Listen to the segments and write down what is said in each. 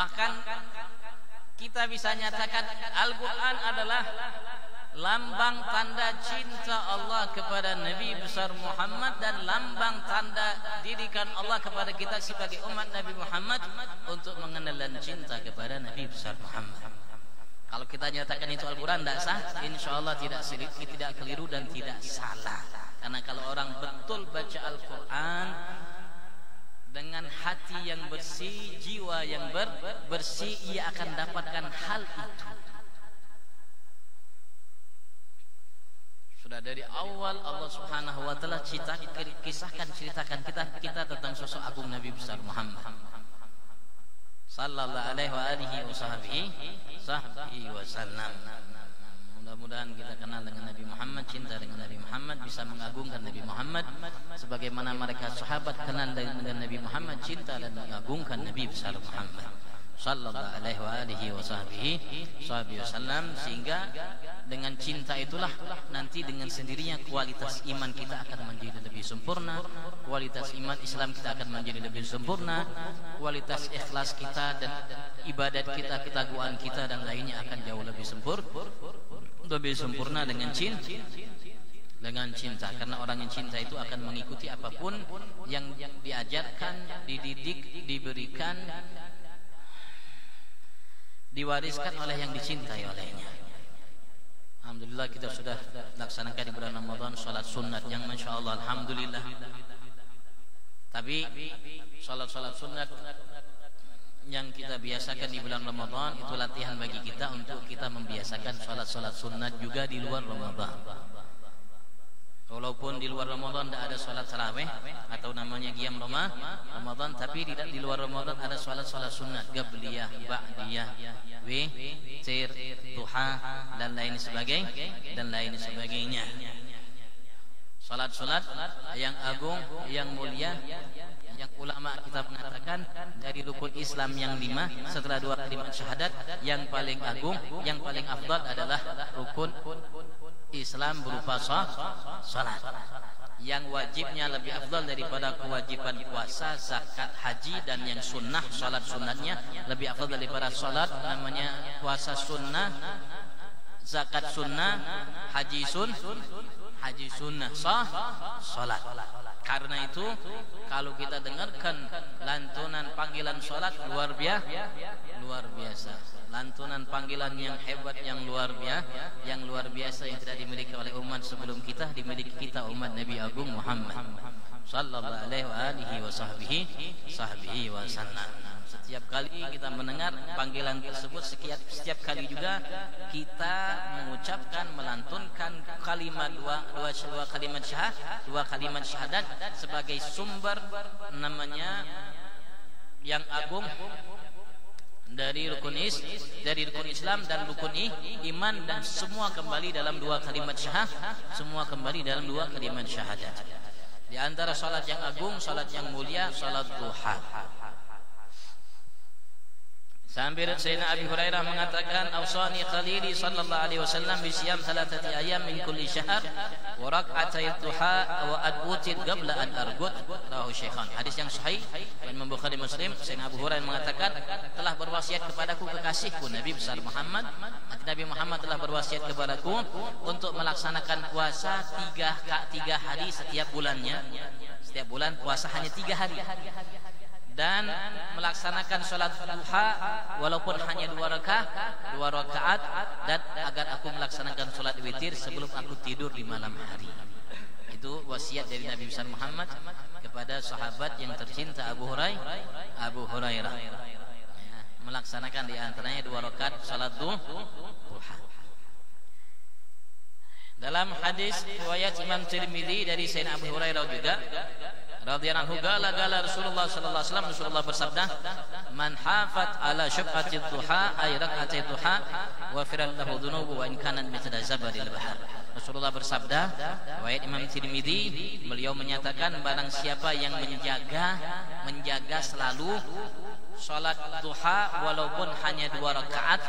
Bahkan kita bisa nyatakan Al-Quran adalah lambang tanda cinta Allah kepada Nabi besar Muhammad dan lambang tanda didikan Allah kepada kita sebagai umat Nabi Muhammad untuk mengenal dan cinta kepada Nabi besar Muhammad. Kalau kita nyatakan itu Al-Quran tidak sah, insya Allah tidak keliru dan tidak salah. Karena kalau orang betul baca Al-Quran dengan hati yang bersih, jiwa yang bersih, ia akan dapatkan hal itu. Sudah dari awal Allah Subhanahu wa taala ceritakan kita tentang sosok agung Nabi besar Muhammad sallallahu alaihi wa alihi wasallam. Mudah-mudahan kita kenal dengan Nabi Muhammad, cinta dengan Nabi Muhammad, bisa mengagungkan Nabi Muhammad sebagaimana mereka sahabat kenal dengan Nabi Muhammad, cinta dan mengagungkan Nabi besar Muhammad sallallahu alaihi wa alihi wasallam. Sehingga dengan cinta itulah nanti dengan sendirinya kualitas iman kita akan menjadi lebih sempurna, kualitas iman Islam kita akan menjadi lebih sempurna, kualitas ikhlas kita dan ibadat kita, ketakwaan kita dan lainnya akan jauh lebih sempurna dengan cinta. Karena orang yang cinta itu akan mengikuti apapun yang diajarkan, dididik, diberikan, diwariskan oleh yang dicintai olehnya. Alhamdulillah kita sudah laksanakan di bulan Ramadan salat sunat yang Masya Allah, Alhamdulillah. Tapi salat sunat yang kita biasakan di bulan Ramadan itu latihan bagi kita untuk kita membiasakan salat sunat juga di luar Ramadan. Walaupun di luar Ramadan tidak ada salat tarawih atau namanya qiyam Ramadan, tapi di luar Ramadan ada salat sunat, qabliyah, ba'diyah, witir, duha dan lain sebagainya. Salat yang agung, yang mulia, yang ulama kita mengatakan dari rukun Islam yang 5 setelah 2 kalimat syahadat, yang paling agung, yang paling afdal adalah rukun Islam berupa salat. Yang wajibnya lebih afdal daripada kewajiban puasa, zakat, haji, dan yang sunnah, salat sunnahnya lebih afdal daripada salat namanya puasa sunnah, zakat sunnah, haji sunnah, salat. Karena itu kalau kita dengarkan lantunan panggilan salat luar biasa. Lantunan panggilan yang hebat, yang luar biasa yang tidak dimiliki oleh umat sebelum kita, dimiliki kita umat Nabi Agung Muhammad sallallahu alaihi wasallam. Setiap kali kita mendengar panggilan tersebut, setiap kali juga kita mengucapkan, melantunkan kalimat dua kalimat syahadat sebagai sumber namanya yang agung dari rukun Islam dan rukun iman, dan semua kembali dalam 2 kalimat syahadat. Di antara salat yang agung, salat yang mulia, salat duha. Sampai Sayyidina Abi Hurairah mengatakan, "Awsani khalili sallallahu alaihi wasallam bi siyam 3 ayyam min kulli syahr wa rak'atay duha wa adbutit qabla an arqud." Rawahu Syaikhan. Hadis yang sahih Imam Bukhari Muslim. Sayyidina Abu Hurairah mengatakan, telah berwasiat kepadaku kekasihku Nabi besar Muhammad. Nabi Muhammad telah berwasiat kepadaku untuk melaksanakan puasa 3 hari setiap bulannya. Setiap bulan puasa hanya 3 hari. Dan melaksanakan sholat duha walaupun hanya 2 rakaat, dan agar aku melaksanakan sholat witir sebelum aku tidur di malam hari. Itu wasiat dari Nabi besar Muhammad kepada sahabat yang tercinta Abu Hurairah. Melaksanakan di antaranya 2 rakaat sholat duha. Dalam hadis riwayat Imam Tirmidzi dari Sayyidina Abu Hurairah juga radhiyallahu anhu, gala Rasulullah sallallahu alaihi wasallam, Rasulullah bersabda, "Man hafat ala syaf'ati duha ay rak'ati duha wa firal lahu dhunubu wa in kanat mithla zabadil bahr." Rasulullah bersabda, riwayat Imam Tirmidzi, beliau menyatakan barang siapa yang menjaga selalu salat duha walaupun hanya 2 rakaat,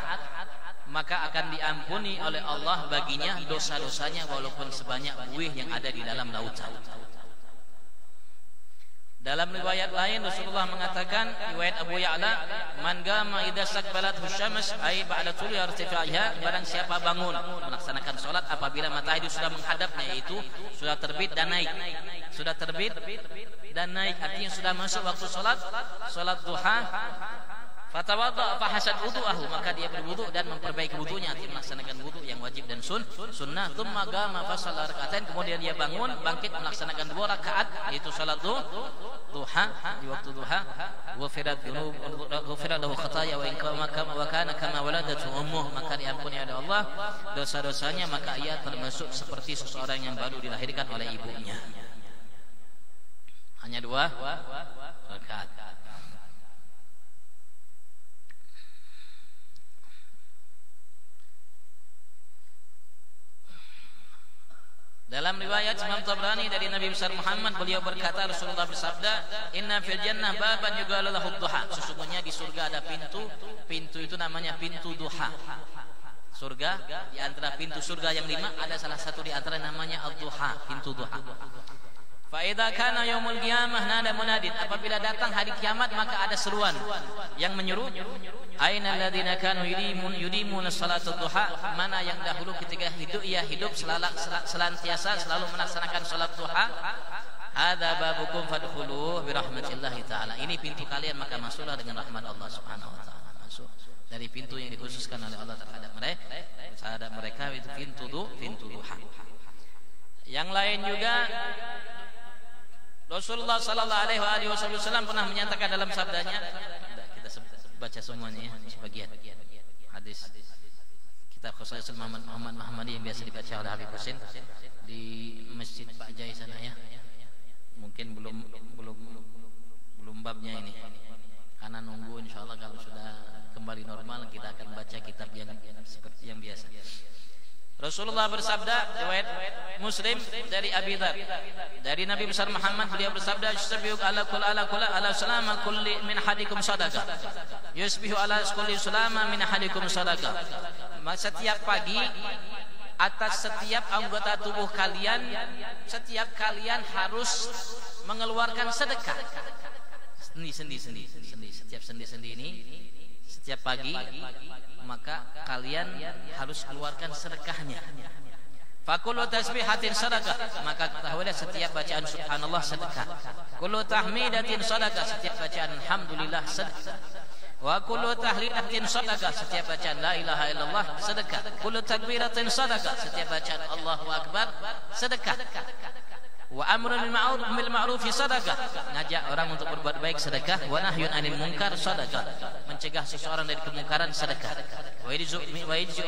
maka akan diampuni oleh Allah baginya dosa-dosanya walaupun sebanyak buih yang ada di dalam lautan. Dalam riwayat lain Rasulullah mengatakan, riwayat Abu Ya'la, man gama idza sakbalat husyams ay ba'da tuli irtifaiha, barang siapa bangun melaksanakan salat apabila matahari sudah menghadapnya, yaitu sudah terbit dan naik. Sudah terbit dan naik artinya sudah masuk waktu salat duha. Fatawadda fa hasad wudu'ahu, maka dia berwudu dan memperbaiki wudunya, artinya melaksanakan wudu yang wajib dan sunnah. Tsumma qama fa shalla rak'atain, kemudian dia bangun bangkit melaksanakan 2 rakaat yaitu salat duha di waktu duha. Ghufirat lahu khataya wa in kana kama waladatu ummuh, maka diampuni oleh Allah dosa-dosanya, maka ia termasuk seperti seseorang yang baru dilahirkan oleh ibunya. Hanya 2 rakaat. Dalam riwayat Imam Tabrani dari Nabi besar Muhammad, beliau berkata, Rasulullah bersabda, inna fil jannah baban yuqalu lahu duha, sesungguhnya di surga ada pintu itu namanya pintu duha. Surga, di antara pintu surga yang 5 ada salah satu di antara namanya ad-duha, pintu duha. Fa idza kana yaumul qiyamah nada munadin, apabila datang hari kiamat maka ada seruan yang menyuruh, aina alladziina kanu yudimuna salatul duha, mana yang dahulu ketika hidup selantiasa selalu melaksanakan salat duha. Hadza babukum fadkhuluhu bi rahmatillahi taala, ini pintu kalian maka masuklah dengan rahmat Allah Subhanahu wa taala. Masuk dari pintu yang dikhususkan oleh Allah terhadap mereka itu pintu duha. Yang lain juga Rasulullah sallallahu alaihi wasallam pernah menyatakan dalam sabdanya, kita baca semuanya ya, sebagian hadis kitab Khusus Muhammad yang biasa dibaca oleh Habib Husin di Masjid Pak Jai sana ya. Mungkin belum babnya ini, karena nunggu insyaallah kalau sudah kembali normal kita akan baca kitab yang seperti yang biasa. Rasulullah bersabda, riwayat Muslim dari Abi Dzar, dari Nabi besar Muhammad, beliau bersabda, yusbihu ala salama kulli min hadikum sadaqah, yusbihu ala kulli salama min hadikum sadaqah. Setiap pagi atas setiap anggota tubuh kalian, setiap kalian harus mengeluarkan sedekah. Sendi setiap sendi ini setiap pagi maka kalian harus keluarkan sedekahnya. Fakulu tasbihatin sadaqah, maka ketahuilah setiap bacaan subhanallah sedekah. Kullu tahmidatin sadaqah, setiap bacaan alhamdulillah sedekah. Wa kullu tahlilatin sadaqah, setiap bacaan la ilaha illallah sedekah. Kullu takbiratin sadaqah, setiap bacaan Allahu akbar sedekah. Wa amrun bil ma'ruf sadaqah, ngajak orang untuk berbuat baik sedekah. Wa nahyun 'anil munkar sadaqah, mencegah seseorang dari kemungkaran sedekah. Wa yajzu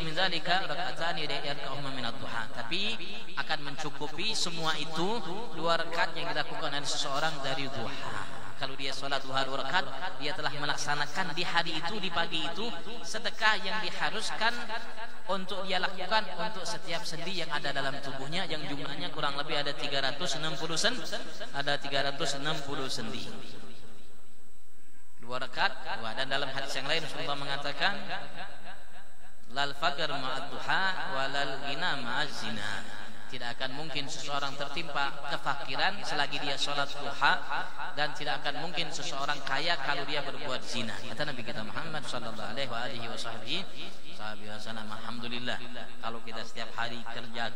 min dzalika rak'atani yarka'uhuma min ad-duha, tapi akan mencukupi semua itu 2 rakaat yang dilakukan oleh seseorang dari duha. Kalau dia sholat duha 2 rakaat, dia telah melaksanakan di hari itu, di pagi itu, sedekah yang diharuskan untuk dia lakukan untuk setiap sendi yang ada dalam tubuhnya, yang jumlahnya kurang lebih ada 360 sendi. 2 rakaat. Dan dalam hadis yang lain Rasulullah mengatakan, lal faqr ma'ad duha walal ghina ma'az zina, tidak akan mungkin seseorang tertimpa kefakiran selagi dia sholat duha, dan tidak akan mungkin seseorang kaya kalau dia berbuat zina. Kata Nabi kita Muhammad sallallahu alaihi wasallam, alhamdulillah kalau kita setiap hari kerja